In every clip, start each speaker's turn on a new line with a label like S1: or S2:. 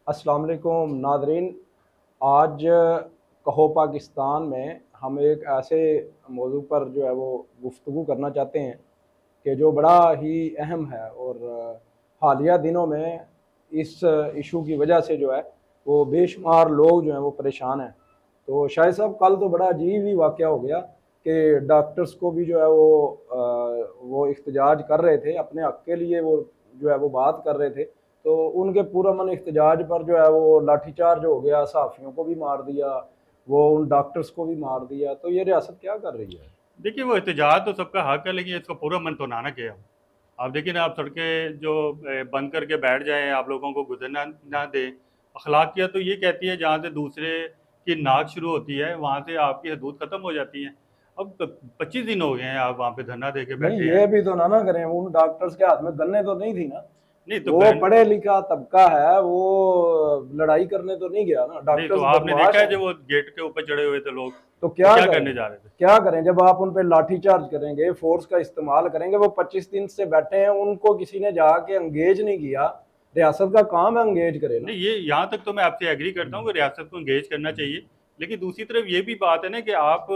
S1: अस्सलाम वालेकुम नादरीन। आज कहो पाकिस्तान में हम एक ऐसे मौजू पर जो है वो गुफ्तगू करना चाहते हैं कि जो बड़ा ही अहम है और हालिया दिनों में इस इशू की वजह से जो है वो बेशुमार लोग जो हैं वो परेशान हैं। तो शायद साहब कल तो बड़ा अजीब ही वाक़या हो गया कि डॉक्टर्स को भी जो है वो इख्तिजाज कर रहे थे अपने हक़ के लिए, वो जो है वो बात कर रहे थे। तो उनके पुरअमन एहतजाज पर जो है वो लाठीचार्ज हो गया, सहाफ़ियों को भी मार दिया, वो उन डॉक्टर्स को भी मार दिया। तो ये रियासत क्या कर रही है?
S2: देखिए, वो एहतजाज तो सबका हक है, लेकिन इसका पूरा मन तो ना किया। आप देखिए ना, आप सड़कें जो बंद करके बैठ जाएं, आप लोगों को गुजरना ना दें। अखलाकियत तो ये कहती है जहाँ से दूसरे की नाक शुरू होती है वहाँ से आपकी हदूद ख़त्म हो जाती है। अब 25 दिन हो गए हैं आप वहाँ पे धरना दे के
S1: नहीं,
S2: बैठे हैं।
S1: ये भी तो ना करें, उन डॉक्टर्स के हाथ में गन्ने तो नहीं थी ना।
S2: नहीं तो
S1: वो
S2: बहन,
S1: पढ़े लिखा तबका है, वो लड़ाई करने तो नहीं गया ना।
S2: नहीं तो
S1: डॉक्टर्स
S2: आपने
S1: बदमाश
S2: देखा है
S1: हैं।
S2: जब वो गेट के ऊपर चढ़े हुए थे लोग,
S1: तो
S2: वो
S1: क्या
S2: क्या
S1: करें?
S2: करने जा रहे थे?
S1: क्या करें जब आप उन पे लाठीचार्ज करेंगे, फोर्स का इस्तेमाल करेंगे? वो 25 दिन से बैठे हैं, उनको किसी ने जाके अंगेज नहीं किया। रियासत का काम है अंगेज करे ना।
S2: नहीं, ये यहाँ तक तो मैं आपसे एग्री करता हूँ कि रियासत को इंगेज करना चाहिए। लेकिन दूसरी तरफ ये भी बात है ना कि आप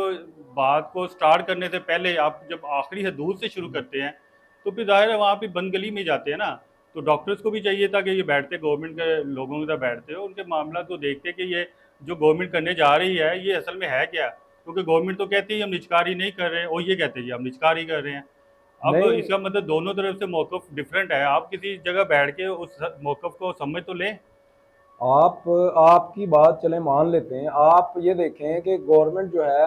S2: बात को स्टार्ट करने से पहले आप जब आखिरी हदूद से शुरू करते हैं तो फिर ज़ाहिर है वहाँ पे बंद गली में जाते हैं ना। तो डॉक्टर्स को भी चाहिए था कि ये बैठते गवर्नमेंट के लोगों के साथ बैठते हो, उनके मामला को देखते कि ये जो गवर्नमेंट करने जा रही है ये असल में है क्या। क्योंकि गवर्नमेंट तो कहती है हम निजकारी नहीं कर रहे हैं, और ये कहते हैं जी हम निजकारी कर रहे हैं। अब
S1: नहीं,
S2: इसका मतलब दोनों तरफ से मौक़िफ़ डिफरेंट है। आप किसी जगह बैठ के उस मौक़िफ़ को समझ तो लें।
S1: आप आपकी बात चले मान लेते हैं। आप ये देखें कि गवर्नमेंट जो है,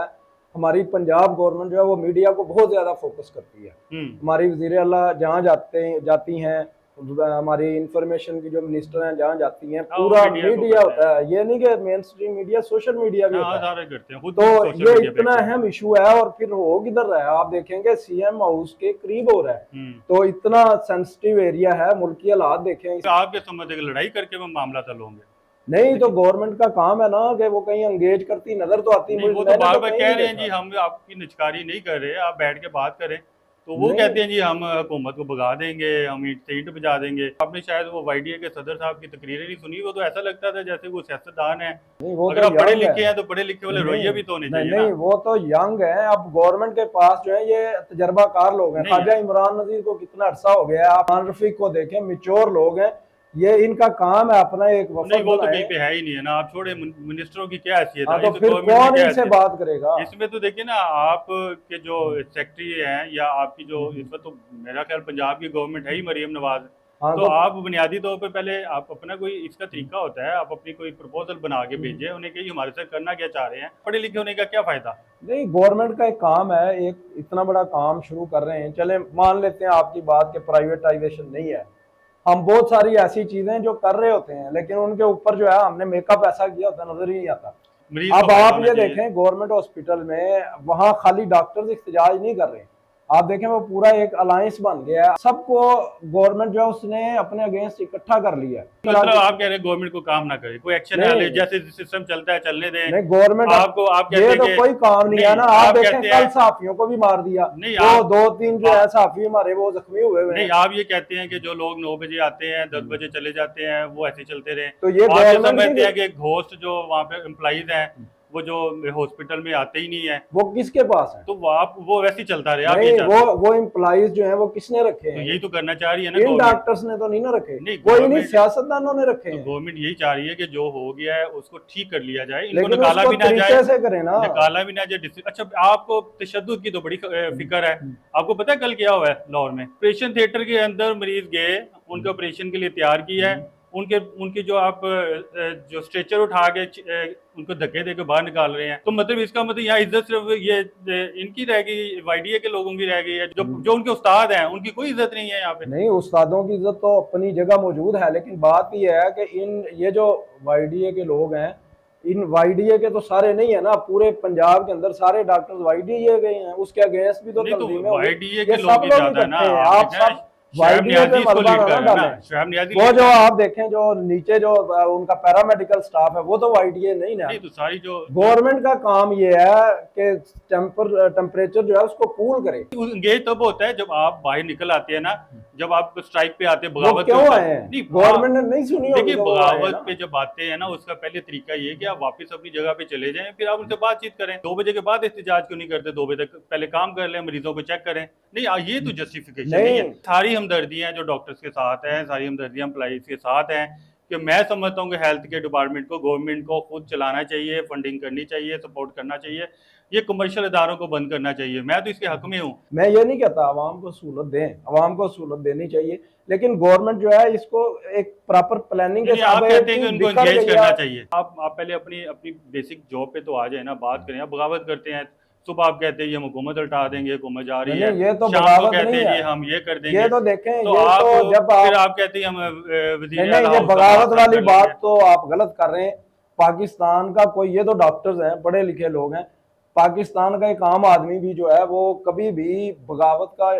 S1: हमारी पंजाब गवर्नमेंट जो है वो मीडिया को बहुत ज़्यादा फोकस करती है।
S2: हुँ।
S1: हमारी वज़ीर आला जहाँ जाती हैं, हमारी इंफॉर्मेशन की जो मिनिस्टर हैं जहाँ जाती हैं,
S2: हाँ, वो
S1: पूरा
S2: मीडिया को
S1: मीडिया
S2: करते हैं।
S1: होता है। ये नहीं कि main stream media, social media भी
S2: हाँ,
S1: होता है।
S2: सारे करते हैं, खुद
S1: तो
S2: भी सोशल
S1: ये
S2: मीडिया पे
S1: इतना
S2: एक्टिव हैं।
S1: अहम इशू है और फिर हो किधर रहा है? आप देखेंगे सीएम हाउस के करीब हो रहा है।
S2: हुँ।
S1: तो इतना सेंसिटिव एरिया है, मुल्की हालात देखें।
S2: तो आप क्या समझते हैं कि लड़ाई करके वो मामला हल होंगे?
S1: नहीं, तो
S2: देखिए,
S1: गवर्नमेंट का काम है ना कि वो कहीं एंगेज करती नजर तो आती,
S2: नहीं
S1: मुझे
S2: वो तो
S1: मैंने तो
S2: बार-बार
S1: कहीं
S2: कह
S1: नहीं
S2: रहे हैं जी
S1: देखा।
S2: हम आपकी निजकारी नहीं कर रहे, आप बैठ के बात करें। तो वो
S1: नहीं,
S2: कहते हैं जी हम हुकूमत को भगा देंगे, हम ईंट से ईंट बजा देंगे। आपने शायद वो वाईडीए के सदर साहब की तकरीरें नहीं सुनी, वो तो ऐसा लगता था जैसे वो सियासतदान है।
S1: नहीं, वो तो
S2: अगर आप पढ़े
S1: यंग है।
S2: लिखे हैं तो पढ़े लिखे वाले
S1: नहीं,
S2: रवैया भी तो होने
S1: नहीं,
S2: चाहिए
S1: नहीं,
S2: ना।
S1: वो तो यंग है। अब गवर्नमेंट के पास जो है ये तजर्बाकार लोग हैं।
S2: नहीं,
S1: ख्वाजा इमरान नजीर को कितना अरसा हो गया है। आप खान रफीक को देखें, मिच्योर लोग हैं। ये इनका काम है अपना एक
S2: नहीं
S1: वफद
S2: वो तो
S1: बनाए।
S2: कहीं पे है ही नहीं है ना। आप छोड़े, मिनिस्टरों की क्या हैसियत
S1: हाँ,
S2: है,
S1: तो
S2: इस
S1: फिर
S2: गवर्नमेंट में
S1: कौन
S2: क्या
S1: इनसे
S2: हैसियत
S1: बात करेगा?
S2: है? इसमें तो देखिए ना, आप के जो सेक्रेटरी हैं या आपकी जो इस वक्त, तो मेरा ख्याल पंजाब की गवर्नमेंट है ही मरीम नवाज।
S1: हाँ,
S2: तो
S1: तो
S2: आप बुनियादी तौर पे पहले आप अपना कोई इसका तरीका होता है, आप अपनी कोई प्रपोजल बना के भेजें उन्हें कि हमारे साथ करना क्या चाह रहे हैं। पढ़े लिखे होने का क्या फ़ायदा?
S1: नहीं, गवर्नमेंट का एक काम है, एक इतना बड़ा काम शुरू कर रहे हैं। चले मान लेते हैं आपकी बात के प्राइवेटाइजेशन नहीं है। हम बहुत सारी ऐसी चीजें जो कर रहे होते हैं, लेकिन उनके ऊपर जो है हमने मेकअप ऐसा किया होता है, नजर ही नहीं आता।
S2: मरीज को
S1: अब
S2: फ़ायदा
S1: आप
S2: होना
S1: ये
S2: चाहिए।
S1: देखें गवर्नमेंट हॉस्पिटल में, वहां खाली डॉक्टर्स इख्तिजाज नहीं कर रहे। आप देखें वो पूरा एक अलायंस बन गया है। सबको गवर्नमेंट जो है उसने अपने अगेंस्ट इकट्ठा कर लिया
S2: मतलब
S1: है।
S2: आप कह रहे हैं गवर्नमेंट को काम ना करे, कोई एक्शन ना ले,
S1: नहीं,
S2: जैसे सिस्टम चलता है चलने दें।
S1: नहीं, गवर्नमेंट अब
S2: आपको आप कहते
S1: ये
S2: हैं
S1: तो कोई काम
S2: कि
S1: नहीं है
S2: नहीं,
S1: ना। आप
S2: आप
S1: देखें
S2: कहते
S1: कल
S2: हैं
S1: सहाफियों को भी मार दिया।
S2: नहीं,
S1: वो
S2: आप
S1: दो तीन जो है
S2: आप
S1: सहाफी हमारे वो जख्मी हुए
S2: नहीं,
S1: हैं।
S2: आप ये कहते हैं कि जो लोग 9 बजे आते हैं 10 बजे चले जाते हैं वो ऐसे चलते रहे।
S1: तो ये
S2: आप ये
S1: गवर्नमेंट
S2: समझते
S1: की,
S2: हैं कि घोस्ट जो वहाँ पे एम्प्लॉइज हैं वो जो हॉस्पिटल में आते ही नहीं है,
S1: वो किसके पास है?
S2: तो वो वैसे ही चलता रहे, आप ये
S1: नहीं,
S2: चाहते हैं।
S1: वो एम्प्लॉइज जो हैं वो किसने रखे
S2: तो
S1: हैं?
S2: यही तो करना चाह रही है ना
S1: इन
S2: गवर्नमेंट।
S1: डॉक्टर्स ने तो नहीं ना रखे।
S2: नहीं
S1: कोई नहीं,
S2: गवर्नमेंट,
S1: सियासतदानों ने रखे
S2: तो
S1: हैं।
S2: गवर्नमेंट यही चाह रही है कि जो हो गया है उसको ठीक कर लिया जाए, इनको
S1: लेकिन
S2: निकाला
S1: उसको
S2: भी ना जाए।
S1: तरीके से करें ना।
S2: निकाला भी ना जाए अच्छा, आपको तशद्दुद की तो बड़ी फिक्र है। आपको पता है कल क्या हुआ है लाहौर में? ऑपरेशन थिएटर के अंदर मरीज गए, उनके ऑपरेशन के लिए तैयार किया है। उनके उनकी जो आप जो स्ट्रेचर उठा के उनको धक्के दे के बाहर निकाल रहे हैं। तो मतलब इसका मतलब यहाँ इज्जत सिर्फ ये इनकी रह गई, वाईडीए के लोगों की रह गई है। जो जो उनके उस्ताद हैं उनकी कोई इज्जत नहीं है यहाँ पे।
S1: नहीं, उस्तादों की इज्जत तो अपनी जगह मौजूद है, लेकिन बात यह है कि इन ये जो वाईडीए के लोग हैं, इन वाईडीए के तो सारे नहीं है ना। पूरे पंजाब के अंदर सारे डॉक्टर्स वाईडीए गए हैं, उसके अगेंस्ट भी तो
S2: नहीं तो
S1: तंजीमें होगी।
S2: वाईडीए
S1: ये
S2: के लोग
S1: सब
S2: ही
S1: लोग
S2: ज्यादा है ना।
S1: इकट्ठे हैं।
S2: आप
S1: आप
S2: देखें
S1: सब
S2: शोएब
S1: वाईडीए पे
S2: नियाजी इसको
S1: मलबा
S2: लीड
S1: ना
S2: कर रहा है ना,
S1: डालें।
S2: शोएब नियाजी
S1: वो
S2: लीड
S1: जो
S2: कर रहा है।
S1: आप देखें जो नीचे जो उनका पैरामेडिकल स्टाफ है वो तो वाईडीए नहीं ना।
S2: नहीं तो सारी जो
S1: गवर्नमेंट का काम ये है कि टेम्परेचर जो है उसको कूल करे।
S2: एंगेज तब होता है जब आप बाहर निकल आते हैं ना, जब आप स्ट्राइक पे आते
S1: वो
S2: बगावत
S1: क्यों
S2: पे होते
S1: आए हैं?
S2: नहीं
S1: गवर्नमेंट ने नहीं सुनी होगी
S2: देखिए
S1: तो वो आए हैं
S2: बगावत
S1: ना।
S2: पे जब आते हैं ना उसका पहले तरीका ये है कि आप वापस अपनी जगह पे चले जाएं, फिर आप उनसे बातचीत करें। 2 बजे के बाद एहतजाज क्यों नहीं करते? 2 बजे तक पहले काम कर लें, मरीजों को चेक करें। नहीं ये तो जस्टिफिकेशन नहीं है।
S1: नहीं
S2: सारी हमदर्दियां जो डॉक्टर्स के साथ हैं, सारी हमदर्दियां एम्प्लॉइज के साथ हैं कि मैं समझता हूँ कि हेल्थ के डिपार्टमेंट को गवर्नमेंट को खुद चलाना चाहिए, फंडिंग करनी चाहिए, सपोर्ट करना चाहिए, ये कमर्शियल इदारों को बंद करना चाहिए। मैं तो इसके हक में हूँ।
S1: मैं ये नहीं कहता आवाम को सहूलत दें, आवाम को सहूलत देनी चाहिए, लेकिन गवर्नमेंट जो है इसको एक प्रॉपर प्लानिंग के
S2: नहीं आप
S1: साथ
S2: कहते हैं कि
S1: इतनी
S2: उनको
S1: बिखर
S2: एंगेज
S1: गई है।
S2: करना चाहिए। आप पहले अपनी अपनी बेसिक जॉब पे तो आ जाए ना, बात करें। आप बगावत करते हैं, सुबह आप कहते हैं ये हम हुकूमत हटा देंगे, हुकूमत जा रही
S1: नहीं
S2: है,
S1: नहीं, ये तो
S2: शाम को
S1: बगावत
S2: कहते
S1: नहीं
S2: हैं
S1: है।
S2: जी हम ये कर
S1: ये
S2: देंगे।
S1: तो देखें,
S2: तो
S1: ये
S2: आप
S1: तो जब
S2: फिर
S1: आप
S2: आप कहते हैं हम
S1: नहीं
S2: वजीर
S1: नहीं,
S2: आला
S1: ये
S2: हाउस का
S1: बगावत
S2: मुआवजा
S1: वाली
S2: कर
S1: बात
S2: लेंगे।
S1: तो आप गलत कर रहे हैं। पाकिस्तान का कोई, ये तो डॉक्टर्स हैं, पढ़े लिखे लोग हैं, पाकिस्तान का एक आम आदमी भी जो है वो कभी भी बगावत का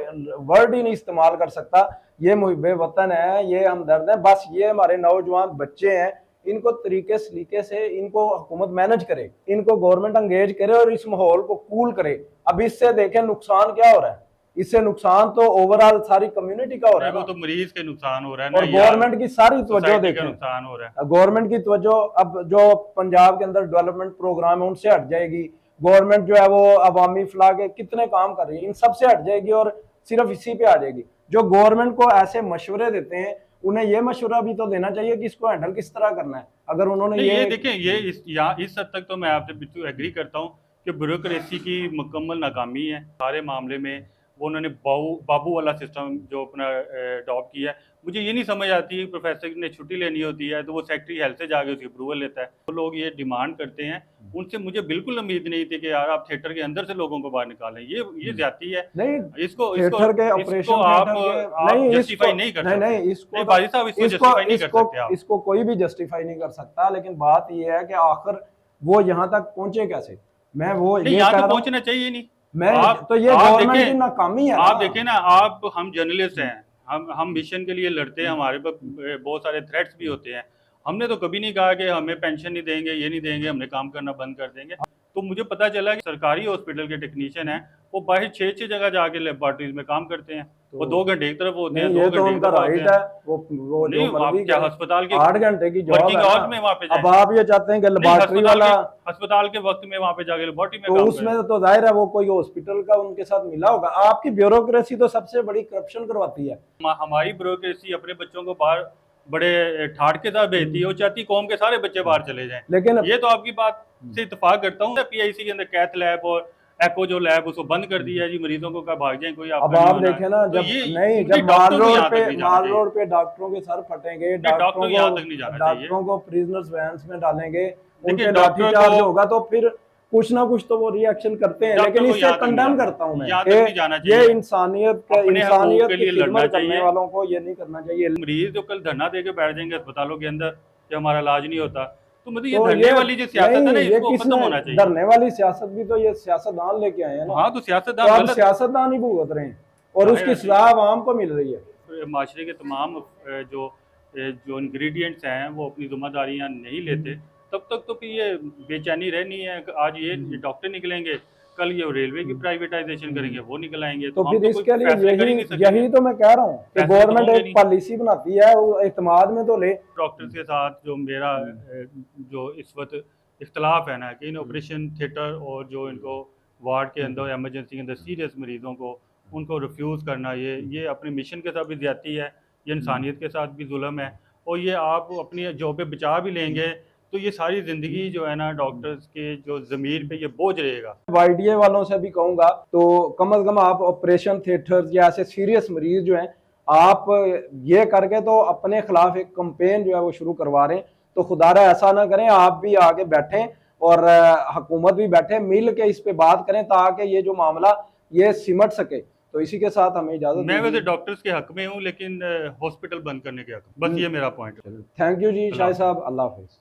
S1: वर्ड ही नहीं इस्तेमाल कर सकता। ये मुहिब्बे वतन है, ये हमदर्द है। बस ये हमारे नौजवान बच्चे हैं, इनको तरीके सलीके से इनको हुकूमत मैनेज करे, इनको गवर्नमेंट अंगेज करे और इस माहौल को कूल करे। अब इससे देखें नुकसान क्या हो रहा है, इससे नुकसान तो ओवरऑल सारी कम्युनिटी का हो रहा
S2: नहीं
S1: है
S2: वो
S1: ना।
S2: तो मरीज के नुकसान हो रहा है ना,
S1: और
S2: या
S1: गवर्नमेंट की सारी तवज्जो
S2: सोसाइटी का
S1: देखें,
S2: नुकसान हो रहा है।
S1: गवर्नमेंट की तवज्जो अब जो पंजाब के अंदर डेवलपमेंट प्रोग्राम है उनसे हट जाएगी। गवर्नमेंट जो है वो अवामी फलाह के कितने काम कर रही है, इन सब से हट जाएगी और सिर्फ इसी पे आ जाएगी। जो गवर्नमेंट को ऐसे मशवरे देते हैं, उन्हें ये मशवरा भी तो देना चाहिए कि इसको हैंडल किस तरह करना है। अगर उन्होंने
S2: नहीं ये
S1: ये
S2: देखें, ये इस हद तक तो मैं आपसे बिल्कुल एग्री करता हूँ कि ब्यूरोक्रेसी की मुकम्मल नाकामी है सारे मामले में। वो उन्होंने बाबू वाला सिस्टम जो अपना अडॉप्ट किया है, मुझे ये नहीं समझ आती। प्रोफेसर ने छुट्टी लेनी होती है तो वो सेक्रेटरी हेल्थ से जाके उसकी अप्रूवल लेता है। तो लोग ये डिमांड करते हैं, उनसे मुझे बिल्कुल उम्मीद नहीं थी कि यार आप थिएटर के अंदर से लोगों को बाहर निकालें। ये ज्यादती है।
S1: नहीं,
S2: इसको
S1: थिएटर के
S2: इसको
S1: ऑपरेशन
S2: इसको आप
S1: थिएटर के नहीं,
S2: जस्टिफाई
S1: इसको
S2: नहीं कर
S1: नहीं
S2: सकते।
S1: नहीं, इसको
S2: नहीं बाजी साहब इसको जस्टिफाई नहीं कर सकते आप।
S1: इसको कोई भी जस्टिफाई नहीं कर सकता, लेकिन बात ये है कि आखिर वो यहाँ तक पहुंचे कैसे। मैं वो
S2: नहीं
S1: ये
S2: यहाँ
S1: कह
S2: तो
S1: रहा हूँ,
S2: पहुंचना चाहिए नहीं।
S1: मैं तो ये
S2: आप
S1: गवर्नमेंट की
S2: देखें,
S1: नाकामी है
S2: आप
S1: ना।
S2: देखें ना, आप हम जर्नलिस्ट हैं, हम मिशन के लिए लड़ते हैं, हमारे पर बहुत सारे थ्रेट्स भी होते हैं। हमने तो कभी नहीं कहा कि हमें पेंशन नहीं देंगे, ये नहीं देंगे, हमने काम करना बंद कर देंगे। तो मुझे पता चला कि सरकारी हॉस्पिटल के टेक्नीशियन हैं, वो बाहर 6 जगह जाके लेबॉर्ट्रीज में काम करते हैं। वो 2 घंटे एक तरफ होते हैं,
S1: नहीं,
S2: 2
S1: ये
S2: घंटे
S1: तो
S2: एक
S1: उनका
S2: तरफ होते
S1: राइट
S2: हैं।
S1: है। वो
S2: नहीं
S1: जो
S2: आप
S1: मर्जी
S2: क्या
S1: करें,
S2: अस्पताल के
S1: 8 घंटे की जॉब
S2: वर्किंग
S1: है
S2: आवर्स
S1: ना।
S2: में वहाँ पे
S1: अब
S2: जाएं।
S1: आप ये चाहते हैं कि
S2: नहीं
S1: लेबॉर्ट्री वाला,
S2: अस्पताल के वक्त में वहाँ पे जाके लेबॉर्ट्री में
S1: तो
S2: काम
S1: उसमें
S2: करें।
S1: तो जाहिर है वो कोई हॉस्पिटल का उनके साथ मिला होगा। आपकी ब्यूरोक्रेसी तो सबसे बड़ी करप्शन करवाती है।
S2: हमारी ब्यूरोक्रेसी अपने बच्चों को बाहर बड़े ठाट के साथ भेजती है, वो चाहती कौम के सारे बच्चे बाहर चले जाएं।
S1: लेकिन
S2: ये तो आपकी बात से इत्तेफाक करता हूँ। पीआईसी के अंदर कैथ लैब और एको जो लैब उसको बंद कर दिया है जी, मरीजों को क्या भाग जाए कोई
S1: अब
S2: आपका नहीं
S1: आप
S2: होना।
S1: देखें ना,
S2: तो
S1: जब
S2: ये
S1: नहीं, जब
S2: डॉक्टर को यहाँ तक नहीं जाना
S1: माल
S2: चाहिए।
S1: रोड पे डॉक्टरों के सर फटेंगे,
S2: डॉक्टर को यहाँ तक नहीं जाना चाहिए।
S1: डॉक्टरों को प्रिजनर्स वैन्स में डालेंगे, उन
S2: देखिए
S1: पे
S2: डॉक्टर
S1: लाठीचार्ज
S2: को
S1: होगा, तो फिर कुछ ना कुछ तो वो रिएक्शन करते हैं।
S2: डॉक्टर
S1: लेकिन
S2: को
S1: इससे
S2: यहाँ तक नहीं
S1: कंडेम
S2: जाना,
S1: करता हूँ मैं
S2: यहाँ तक
S1: कि
S2: नहीं जाना
S1: ये
S2: चाहिए।
S1: इंसानियत
S2: अपने हकूक के
S1: की
S2: लिए लड़ना
S1: खिदमत करने
S2: चाहिए।
S1: वालों को ये नहीं करना चाहिए।
S2: मरीज जो कल धरना दे के बैठ जाएंगे अस्पतालों के अंदर कि हमारा इलाज नहीं होता, तो मतलब ये
S1: तो
S2: धरने वाली जो सियासत है ना,
S1: नहीं, ये
S2: इसको खत्म होना
S1: किसने
S2: चाहिए।
S1: डरने वाली सियासत भी तो ये सियासतदान लेके आए हैं ना।
S2: हाँ तो
S1: तो
S2: सियासतदान
S1: अब
S2: गलत
S1: सियासतदान ही भुगत रहे हैं और
S2: जाहिर
S1: उसकी
S2: है।
S1: सजा आवाम को मिल रही है।
S2: माशरे के तमाम जो जो इंग्रेडिएंट्स हैं वो अपनी जिम्मेदारियां नहीं लेते, तब तक तो फिर ये बेचैनी रहनी है। आज ये डॉक्टर निकलेंगे, कल ये रेलवे की प्राइवेटाइजेशन करेंगे, वो निकल आएंगे।
S1: तो
S2: हम
S1: फिर
S2: तो
S1: इसके
S2: कोई
S1: लिए
S2: फैसले कर ही नहीं सकेंगे।
S1: यही तो मैं कह रहा हूँ कि
S2: फैसले तो
S1: गवर्नमेंट
S2: होंगे
S1: एक
S2: नहीं।
S1: पॉलिसी बनाती है, वो एतमाद में तो ले।
S2: डॉक्टर्स के साथ जो मेरा जो इस वक्त इख्तलाफ है ना कि इन ऑपरेशन थिएटर और जो इनको वार्ड के अंदर एमरजेंसी के अंदर सीरियस मरीजों को उनको रिफ्यूज़ करना, ये अपने मिशन के साथ भी ज्यादती है, ये इंसानियत के साथ भी जुल्म है। और ये आप अपनी जॉब पे बचा भी लेंगे तो ये सारी ज़िंदगी जो है ना डॉक्टर्स के जो ज़मीर पे ये बोझ रहेगा।
S1: वाईडीए वालों से भी कहूंगा, तो कम अज कम आप ऑपरेशन थिएटर्स या ऐसे सीरियस मरीज जो हैं, आप ये करके तो अपने खिलाफ एक कंपेन जो है वो शुरू करवा रहे हैं। तो खुदारा ऐसा ना करें, आप भी आगे बैठें और हुकूमत भी बैठे, मिल के इस पे बात करें ताकि ये जो मामला ये सिमट सके। तो इसी के साथ हमें इजाजत
S2: मैं वैसे डॉक्टर्स के हक में हूँ, लेकिन हॉस्पिटल बंद करने के हक, बस ये मेरा पॉइंट है।
S1: थैंक यू जी शाहिद साहब, अल्लाह हाफिज।